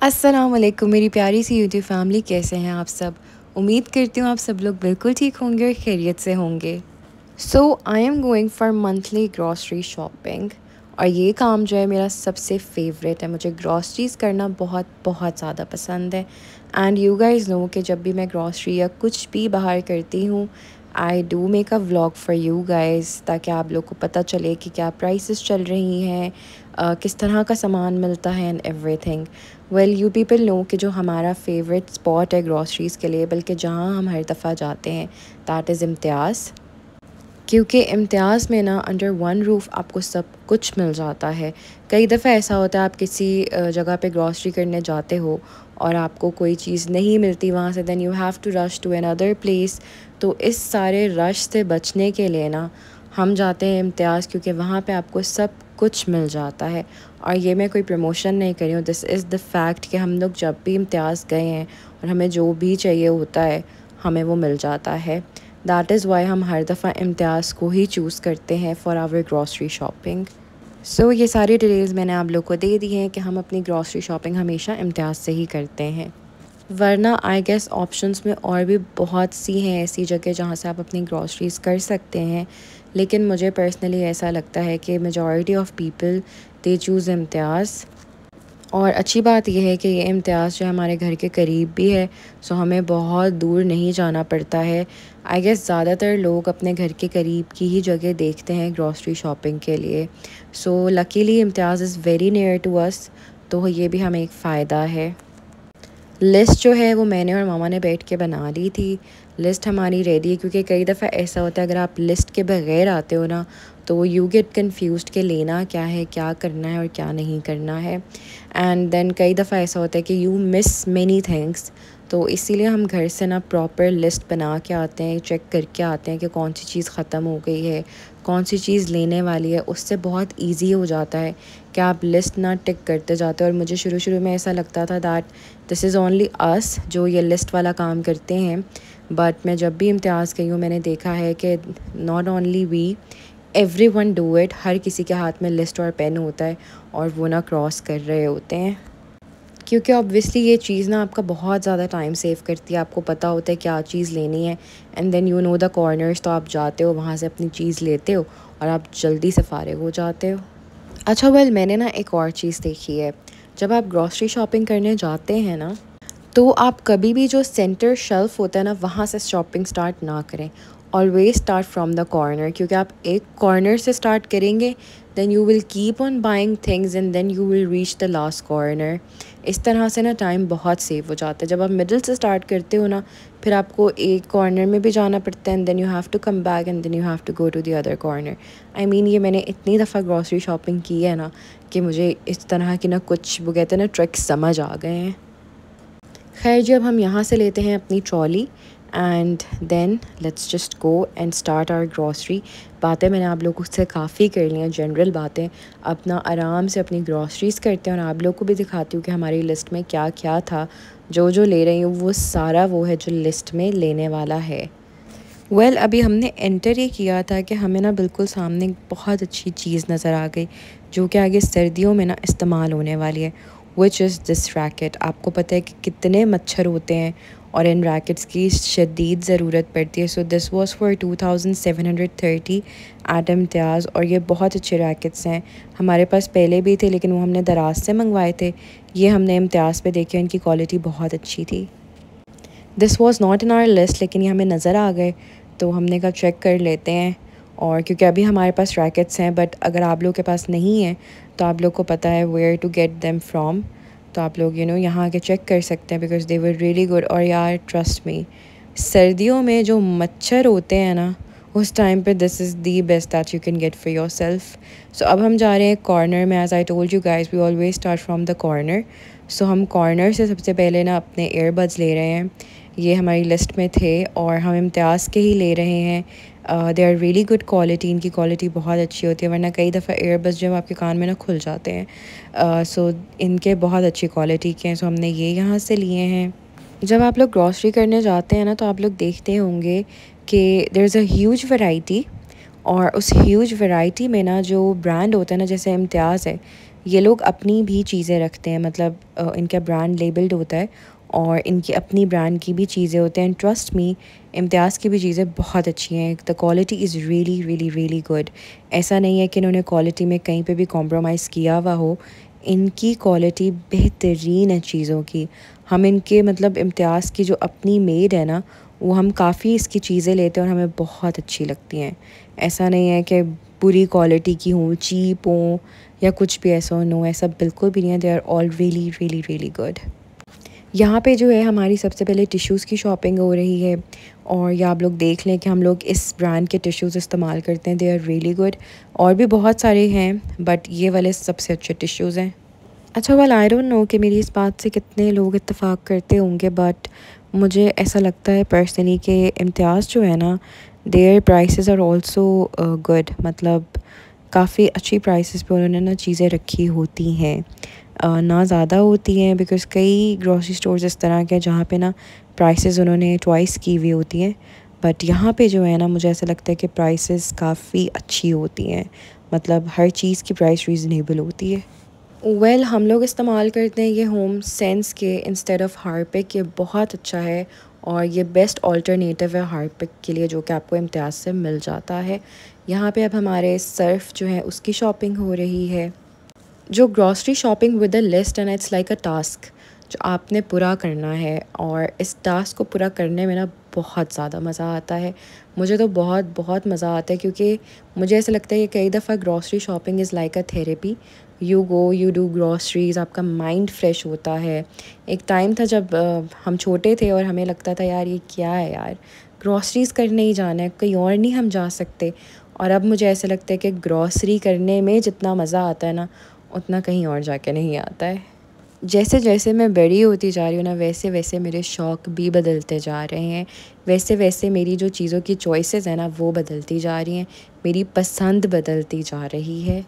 अस्सलाम वालेकुम मेरी प्यारी सी यूट्यूब फैमिली, कैसे हैं आप सब। उम्मीद करती हूँ आप सब लोग बिल्कुल ठीक होंगे और खैरियत से होंगे। So I am going for monthly grocery shopping और ये काम जो है मेरा सबसे फेवरेट है। मुझे ग्रॉसरीज़ करना बहुत बहुत ज़्यादा पसंद है। एंड यू गाइस नो कि जब भी मैं ग्रॉसरी या कुछ भी बाहर करती हूँ, I do make a vlog for you guys, ताकि आप लोग को पता चले कि क्या प्राइसेस चल रही हैं, किस तरह का सामान मिलता है and everything. Well you people know कि जो हमारा फेवरेट स्पॉट है ग्रॉसरीज़ के लिए, बल्कि जहाँ हम हर दफ़ा जाते हैं, दैट इज़ इम्तियाज़। क्योंकि इम्तियाज़ में ना अंडर वन रूफ़ आपको सब कुछ मिल जाता है। कई दफ़ा ऐसा होता है आप किसी जगह पे ग्रॉसरी करने जाते हो और आपको कोई चीज़ नहीं मिलती वहाँ से, then you have to rush to another place. तो इस सारे रश से बचने के लिए ना हम जाते हैं इम्तियाज़, क्योंकि वहाँ पे आपको सब कुछ मिल जाता है। और ये मैं कोई प्रमोशन नहीं कर रही हूँ, दिस इज़ द फैक्ट कि हम लोग जब भी इम्तियाज़ गए हैं और हमें जो भी चाहिए होता है हमें वो मिल जाता है। दैट इज़ वाई हम हर दफ़ा इम्तियाज़ को ही चूज़ करते हैं फॉर आवर ग्रॉसरी शॉपिंग। सो ये सारी डिटेल्स मैंने आप लोग को दे दी हैं कि हम अपनी ग्रॉसरी शॉपिंग हमेशा इम्तियाज़ से ही करते हैं। वरना आई गेस ऑप्शंस में और भी बहुत सी हैं ऐसी जगह जहाँ से आप अपनी ग्रॉसरीज़ कर सकते हैं, लेकिन मुझे पर्सनली ऐसा लगता है कि majority of people they choose Imtiaz. और अच्छी बात यह है कि ये इम्तियाज़ जो है हमारे घर के करीब भी है, सो हमें बहुत दूर नहीं जाना पड़ता है। आई गेस ज़्यादातर लोग अपने घर के करीब की ही जगह देखते हैं ग्रॉसरी शॉपिंग के लिए। So luckily Imtiaz is very near to us, तो ये भी हमें एक फ़ायदा है। लिस्ट जो है वो मैंने और मामा ने बैठ के बना ली थी। लिस्ट हमारी रेडी है, क्योंकि कई दफ़ा ऐसा होता है अगर आप लिस्ट के बगैर आते हो ना, तो यू गेट कन्फ्यूज्ड कि लेना क्या है, क्या करना है और क्या नहीं करना है। एंड देन कई दफ़ा ऐसा होता है कि यू मिस मैनी थिंग्स। तो इसीलिए हम घर से ना प्रॉपर लिस्ट बना के आते हैं, चेक करके आते हैं कि कौन सी चीज़ ख़त्म हो गई है, कौन सी चीज़ लेने वाली है। उससे बहुत ईजी हो जाता है कि आप लिस्ट ना टिक करते जाते हो। और मुझे शुरू शुरू में ऐसा लगता था that this is only us जो ये लिस्ट वाला काम करते हैं, बट मैं जब भी इम्तियाज़ गई हूँ मैंने देखा है कि not only we, every one do it. हर किसी के हाथ में लिस्ट और पेन होता है और वो ना क्रॉस कर रहे होते हैं, क्योंकि ऑब्वियसली ये चीज़ ना आपका बहुत ज़्यादा टाइम सेव करती है। आपको पता होता है क्या चीज़ लेनी है and then you know the corners, तो आप जाते हो वहाँ से अपनी चीज़ लेते हो और आप जल्दी से फारिग हो जाते हो। अच्छा वेल मैंने ना एक और चीज़ देखी है, जब आप ग्रॉसरी शॉपिंग करने जाते हैं ना, तो आप कभी भी जो सेंटर शेल्फ होता है ना वहाँ से शॉपिंग स्टार्ट ना करें। Always start from the corner, क्योंकि आप एक कॉर्नर से स्टार्ट करेंगे then you will keep on buying things and then you will reach the last corner. इस तरह से ना टाइम बहुत सेव हो जाता है। जब आप मिडिल से स्टार्ट करते हो ना, फिर आपको एक कॉर्नर में भी जाना पड़ता है and then you have to come back and then you have to go to the other corner. I mean ये मैंने इतनी दफ़ा ग्रॉसरी शॉपिंग की है ना कि मुझे इस तरह की ना कुछ वो कहते हैं ना ट्रिक्स समझ आ गए हैं। खैर जब हम यहाँ से लेते हैं अपनी trolley and then let's just go and start our grocery. बातें मैंने आप लोगों से काफ़ी कर ली हैं, जनरल बातें। अपना आराम से अपनी ग्रॉसरीज़ करते हैं और आप लोग को भी दिखाती हूँ कि हमारी लिस्ट में क्या क्या था। जो जो ले रही हूँ वो सारा वो है जो लिस्ट में लेने वाला है। अभी हमने एंटर ये किया था कि हमें ना बिल्कुल सामने एक बहुत अच्छी चीज़ नज़र आ गई, जो कि आगे सर्दियों में ना इस्तेमाल होने वाली है, विच इज़ दिस रैकेट। आपको पता है कि कितने मच्छर होते हैं और इन रैकेट्स की शदीद ज़रूरत पड़ती है। So this was for 2730 at Imtiaz, और ये बहुत अच्छे रैकेट्स हैं। हमारे पास पहले भी थे लेकिन वो हमने दराज से मंगवाए थे। ये हमने इम्तियाज़ पे देखे, इनकी क्वालिटी बहुत अच्छी थी। This was not in our list, लेकिन ये हमें नज़र आ गए तो हमने कहा चेक कर लेते हैं। और क्योंकि अभी हमारे पास रैकेट्स हैं, बट अगर आप लोग के पास नहीं है तो आप लोग को पता है where to get them from, तो आप लोग यहाँ आके चेक कर सकते हैं because they were really good. और यार ट्रस्ट मी, सर्दियों में जो मच्छर होते हैं ना उस टाइम पे this is the best that you can get for yourself. So अब हम जा रहे हैं कॉर्नर में। As I told you guys we always start from the corner. So हम कॉर्नर से सबसे पहले ना अपने ईयरबड्स ले रहे हैं। ये हमारी लिस्ट में थे और हम इम्तियाज़ के ही ले रहे हैं। They are really good quality, इनकी क्वालिटी बहुत अच्छी होती है, वरना कई दफ़ा ईयरबड्स जो आपके कान में ना खुल जाते हैं। सो इनके बहुत अच्छी क्वालिटी के हैं, सो हमने ये यहाँ से लिए हैं। जब आप लोग ग्रॉसरी करने जाते हैं ना तो आप लोग देखते होंगे कि there is a huge variety, और उस ह्यूज वैरायटी में ना जो ब्रांड होता है ना, जैसे इम्तियाज़ है, ये लोग अपनी भी चीज़ें रखते हैं, मतलब इनका ब्रांड लेबल्ड होता है और इनकी अपनी ब्रांड की भी चीज़ें होते हैं। एंड ट्रस्ट मी, इम्तियाज़ की भी चीज़ें बहुत अच्छी हैं। The quality is really really really good. ऐसा नहीं है कि इन्होंने क्वालिटी में कहीं पे भी कॉम्प्रोमाइज़ किया हुआ हो। इनकी क्वालिटी बेहतरीन है चीज़ों की। हम इनके मतलब इम्तियाज़ की जो अपनी मेड है ना, वो हम काफ़ी इसकी चीज़ें लेते हैं और हमें बहुत अच्छी लगती हैं। ऐसा नहीं है कि बुरी क्वालिटी की हों, चीप हों या कुछ भी ऐसा हो। नो, ऐसा बिल्कुल भी नहीं है। They are all really really really good. यहाँ पे जो है हमारी सबसे पहले टिश्यूज़ की शॉपिंग हो रही है और या आप लोग देख लें कि हम लोग इस ब्रांड के टिश्यूज़ इस्तेमाल करते हैं। They are really good. और भी बहुत सारे हैं बट ये वाले सबसे अच्छे टिश्यूज़ हैं। अच्छा, वेल आई डोंट नो कि मेरी इस बात से कितने लोग इत्तेफाक करते होंगे, बट मुझे ऐसा लगता है पर्सनली कि इम्तियाज़ जो है ना, their prices are also good. मतलब काफ़ी अच्छी प्राइसेस पे उन्होंने ना चीज़ें रखी होती हैं। ना ज़्यादा होती हैं बिकॉज़ कई ग्रॉसरी स्टोर्स इस तरह के हैं जहाँ पे ना प्राइसेस उन्होंने ट्वाइस की हुई होती हैं। बट यहाँ पे जो है ना, मुझे ऐसा लगता है कि प्राइसेस काफ़ी अच्छी होती हैं। मतलब हर चीज़ की प्राइस रीज़नेबल होती है। वेल हम लोग इस्तेमाल करते हैं ये होम सेंस के इंस्टेड ऑफ हार्पिक। ये बहुत अच्छा है और ये बेस्ट ऑल्टरनेटिव है हार्पिक के लिए, जो कि आपको इम्तियाज़ से मिल जाता है। यहाँ पे अब हमारे सर्फ जो है उसकी शॉपिंग हो रही है। जो grocery shopping with a list and it's like a task, जो आपने पूरा करना है और इस टास्क को पूरा करने में ना बहुत ज़्यादा मज़ा आता है। मुझे तो बहुत बहुत मज़ा आता है क्योंकि मुझे ऐसा लगता है कि कई दफ़ा grocery shopping is like a therapy. You go, you do groceries, आपका माइंड फ्रेश होता है। एक टाइम था जब हम छोटे थे और हमें लगता था यार ये क्या है यार, ग्रॉसरीज करने ही जाना है, कहीं और नहीं हम जा सकते। और अब मुझे ऐसा लगता है कि ग्रॉसरी करने में जितना मज़ा आता है ना, उतना कहीं और जाके नहीं आता है। जैसे जैसे मैं बड़ी होती जा रही हूँ ना, वैसे वैसे मेरे शौक़ भी बदलते जा रहे हैं। वैसे वैसे मेरी जो चीज़ों की चॉइसेस हैं ना, वो बदलती जा रही हैं। मेरी पसंद बदलती जा रही है।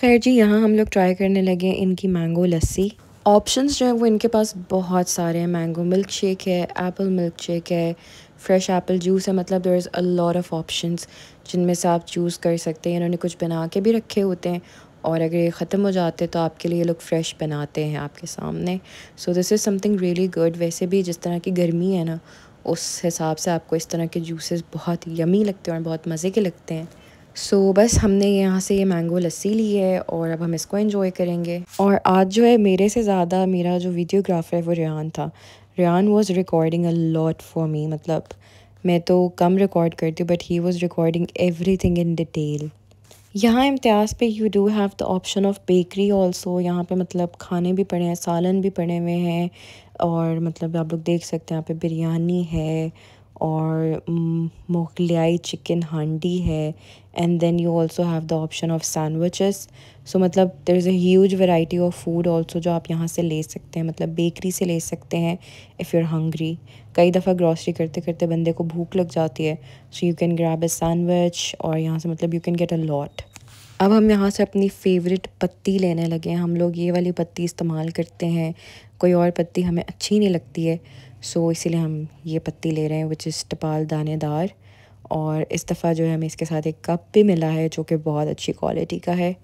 खैर जी, यहाँ हम लोग ट्राई करने लगे हैं इनकी मैंगो लस्सी। ऑप्शंस जो हैं वो इनके पास बहुत सारे हैं। मैंगो मिल्क शेक है, एप्पल मिल्क शेक है, फ्रेश एप्पल जूस है। मतलब there is a lot of options जिनमें से आप चूज़ कर सकते हैं। इन्होंने कुछ बना के भी रखे होते हैं और अगर ये ख़त्म हो जाते तो आपके लिए ये लोग फ़्रेश बनाते हैं आपके सामने। So this is something really good. वैसे भी जिस तरह की गर्मी है ना, उस हिसाब से आपको इस तरह के जूसेस बहुत यमी लगते हैं और बहुत मज़े के लगते हैं। बस हमने यहाँ से ये मैंगो लस्सी ली है और अब हम इसको एंजॉय करेंगे। और आज जो है मेरे से ज़्यादा मेरा जो वीडियोग्राफर है वो रेहान था। Rehan was recording a lot for me. मतलब मैं तो कम रिकॉर्ड करती हूँ but he was recording everything in detail. यहाँ इम्तियाज़ पे you do have the option of bakery also. यहाँ पे मतलब खाने भी पड़े हैं, सालन भी पड़े हुए हैं और मतलब आप लोग देख सकते हैं यहाँ पे बिरयानी है और मोगलाई चिकन हांडी है। And then you also have the option of sandwiches. So मतलब there is a huge variety of food also जो आप यहाँ से ले सकते हैं। मतलब बेकरी से ले सकते हैं इफ़ यू आर हंग्री। कई दफ़ा ग्रॉसरी करते करते बंदे को भूख लग जाती है, so you can grab a sandwich और यहाँ से मतलब you can get a lot. अब हम यहाँ से अपनी फ़ेवरेट पत्ती लेने लगे हैं। हम लोग ये वाली पत्ती इस्तेमाल करते हैं, कोई और पत्ती हमें अच्छी नहीं लगती है। इसीलिए हम ये पत्ती ले रहे हैं विच इज़ टपाल दानेदार। और इस दफ़ा जो है हमें इसके साथ एक कप भी मिला है जो कि बहुत अच्छी क्वालिटी का है।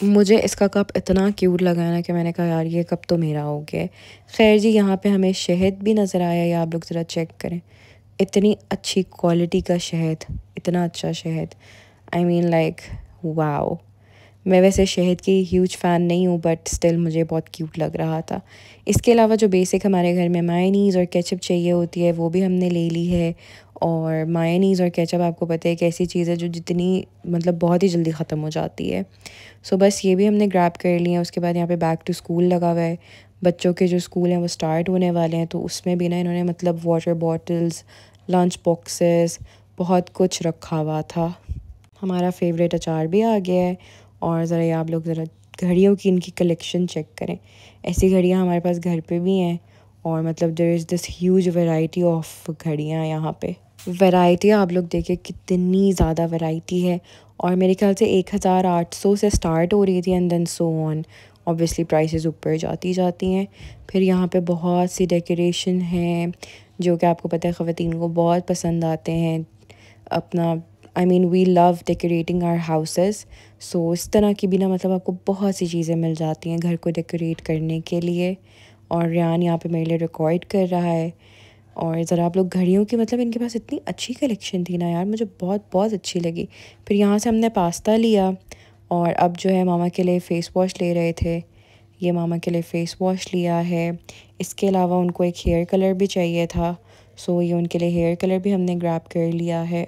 मुझे इसका कप इतना क्यूट लगा ना कि मैंने कहा यार ये कप तो मेरा हो गया है। खैर जी, यहाँ पे हमें शहद भी नज़र आया, या आप लोग ज़रा चेक करें। इतनी अच्छी क्वालिटी का शहद, इतना अच्छा शहद, आई मीन लाइक वाओ। मैं वैसे शहद की ह्यूज फ़ैन नहीं हूँ बट स्टिल मुझे बहुत क्यूट लग रहा था। इसके अलावा जो बेसिक हमारे घर में मायोनीज़ और केचप चाहिए होती है वो भी हमने ले ली है। और मायोनीज़ और केचप आपको पता है एक ऐसी चीज़ है जो जितनी मतलब बहुत ही जल्दी ख़त्म हो जाती है। बस ये भी हमने ग्रैब कर लिया। उसके बाद यहाँ पे बैक टू स्कूल लगा हुआ है। बच्चों के जो स्कूल हैं वो स्टार्ट होने वाले हैं, तो उसमें भी ना इन्होंने मतलब वाटर बॉटल्स, लंच बॉक्सेस, बहुत कुछ रखा हुआ था। हमारा फेवरेट अचार भी आ गया है। और ज़रा ये आप लोग ज़रा घड़ियों की इनकी कलेक्शन चेक करें। ऐसी घड़ियाँ हमारे पास घर पे भी हैं और मतलब there is this huge variety of घड़ियाँ यहाँ पे। वैरायटी आप लोग देखिए कितनी ज़्यादा वैरायटी है। और मेरे ख्याल से 1800 से स्टार्ट हो रही थी and then so on. Obviously prices ऊपर जाती जाती हैं। फिर यहाँ पे बहुत सी डेकोरेशन हैं जो कि आपको पता है ख़वातीन को बहुत पसंद आते हैं। अपना I mean we love decorating our houses. So इस तरह की भी ना मतलब आपको बहुत सी चीज़ें मिल जाती हैं घर को डेकोरेट करने के लिए। और रियान यहाँ पे मेरे लिए रिकॉर्ड कर रहा है। और ज़रा आप लोग घड़ियों की मतलब इनके पास इतनी अच्छी कलेक्शन थी ना यार, मुझे बहुत बहुत अच्छी लगी। फिर यहाँ से हमने पास्ता लिया और अब जो है मामा के लिए फ़ेस वॉश ले रहे थे। ये मामा के लिए फ़ेस वॉश लिया है। इसके अलावा उनको एक हेयर कलर भी चाहिए था, सो ये उनके लिए हेयर कलर भी हमने ग्रैब कर लिया है।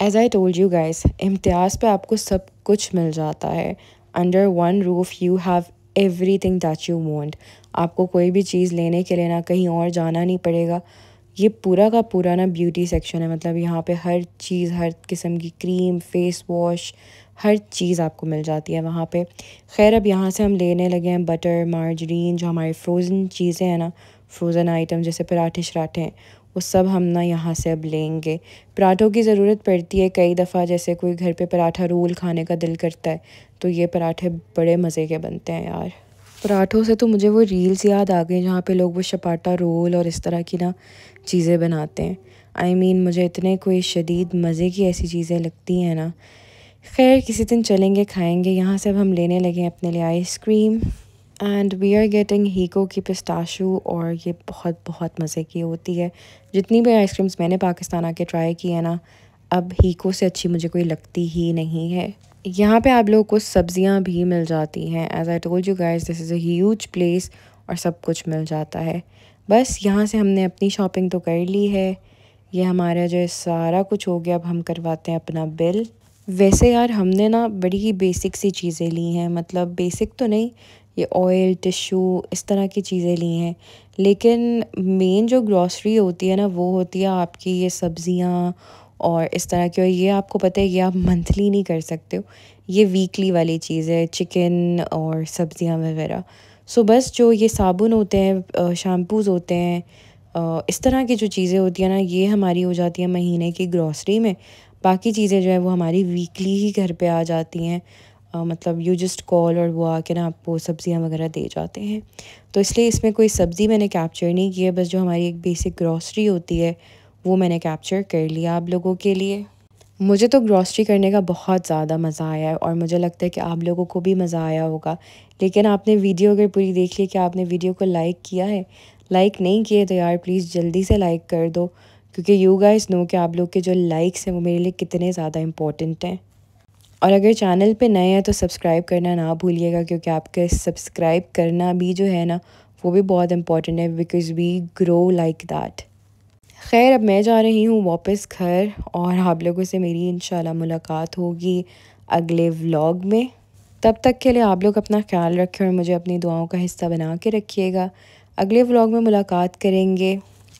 As I told you guys, Imtiaz पे आपको सब कुछ मिल जाता है। Under one roof you have everything that you want. आपको कोई भी चीज़ लेने के लिए ना कहीं और जाना नहीं पड़ेगा। ये पूरा का पूरा ना ब्यूटी सेक्शन है, मतलब यहाँ पे हर चीज़, हर किस्म की क्रीम, फेस वॉश, हर चीज़ आपको मिल जाती है वहाँ पे। खैर अब यहाँ से हम लेने लगे हैं बटर, मार्जरीन, जो हमारी फ्रोज़न चीज़ें हैं ना, फ्रोज़न आइटम जैसे पराठे शराठे हैं, वो सब हम ना यहाँ से अब लेंगे। पराठों की ज़रूरत पड़ती है कई दफ़ा, जैसे कोई घर पे पराठा रोल खाने का दिल करता है तो ये पराठे बड़े मज़े के बनते हैं यार। पराठों से तो मुझे वो रील्स याद आ गई जहाँ पे लोग वो चपाटा रोल और इस तरह की ना चीज़ें बनाते हैं। आई मीन मुझे इतने कोई शदीद मज़े की ऐसी चीज़ें लगती हैं ना। खैर किसी दिन चलेंगे, खाएंगे। यहाँ से अब हम लेने लगे हैं अपने लिए ice cream and we are getting हीको की पिस्ताशू, और ये बहुत बहुत मज़े की होती है। जितनी भी आइसक्रीम्स मैंने पाकिस्तान आके ट्राई की है ना, अब हीको से अच्छी मुझे कोई लगती ही नहीं है। यहाँ पे आप लोगों को सब्जियाँ भी मिल जाती हैं। As I told you guys, this is a huge place और सब कुछ मिल जाता है। बस यहाँ से हमने अपनी शॉपिंग तो कर ली है। ये हमारा जो है सारा कुछ हो गया। अब हम करवाते हैं अपना बिल। वैसे यार हमने ना बड़ी ही बेसिक सी चीज़ें ली हैं, मतलब बेसिक तो नहीं, ये ऑयल, टिश्यू, इस तरह की चीज़ें ली हैं। लेकिन मेन जो ग्रॉसरी होती है ना, वो होती है आपकी ये सब्ज़ियाँ और इस तरह की। और ये आपको पता है, ये आप मंथली नहीं कर सकते हो, ये वीकली वाली चीज़ है, चिकन और सब्ज़ियाँ वगैरह। सो बस जो ये साबुन होते हैं, शैम्पूज़ होते हैं, इस तरह की जो चीज़ें होती हैं ना, ये हमारी हो जाती है महीने की ग्रॉसरी में। बाकी चीज़ें जो है वो हमारी वीकली ही घर पे आ जाती हैं। मतलब यू जस्ट कॉल और वो आके ना आपको सब्ज़ियाँ वगैरह दे जाते हैं। तो इसलिए इसमें कोई सब्ज़ी मैंने कैप्चर नहीं की है, बस जो हमारी एक बेसिक ग्रॉसरी होती है वो मैंने कैप्चर कर लिया आप लोगों के लिए। मुझे तो ग्रॉसरी करने का बहुत ज़्यादा मज़ा आया है और मुझे लगता है कि आप लोगों को भी मज़ा आया होगा। लेकिन आपने वीडियो अगर पूरी देख ली, कि आपने वीडियो को लाइक किया है? लाइक नहीं किए तो यार प्लीज़ जल्दी से लाइक कर दो, क्योंकि यू गाइस नो कि आप लोग के जो लाइक्स हैं वो मेरे लिए कितने ज़्यादा इम्पोर्टेंट हैं। और अगर चैनल पे नए हैं तो सब्सक्राइब करना ना भूलिएगा, क्योंकि आपके सब्सक्राइब करना भी जो है ना वो भी बहुत इम्पोर्टेंट है, because we grow like that. खैर अब मैं जा रही हूँ वापस घर, और आप लोगों से मेरी इंशाल्लाह मुलाकात होगी अगले व्लॉग में। तब तक के लिए आप लोग अपना ख्याल रखें और मुझे अपनी दुआओं का हिस्सा बना के रखिएगा। अगले व्लॉग में मुलाकात करेंगे।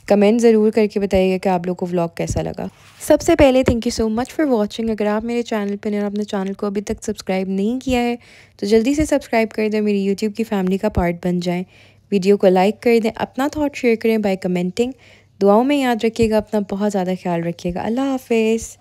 कमेंट ज़रूर करके बताइएगा कि आप लोग को व्लॉग कैसा लगा। सबसे पहले thank you so much for watching. अगर आप मेरे चैनल पर हैं और अपने चैनल को अभी तक सब्सक्राइब नहीं किया है तो जल्दी से सब्सक्राइब कर दें, मेरी यूट्यूब की फैमिली का पार्ट बन जाएं। वीडियो को लाइक कर दें, अपना थॉट शेयर करें बाय कमेंटिंग। दुआओं में याद रखिएगा, अपना बहुत ज़्यादा ख्याल रखिएगा। अल्लाह हाफिज़।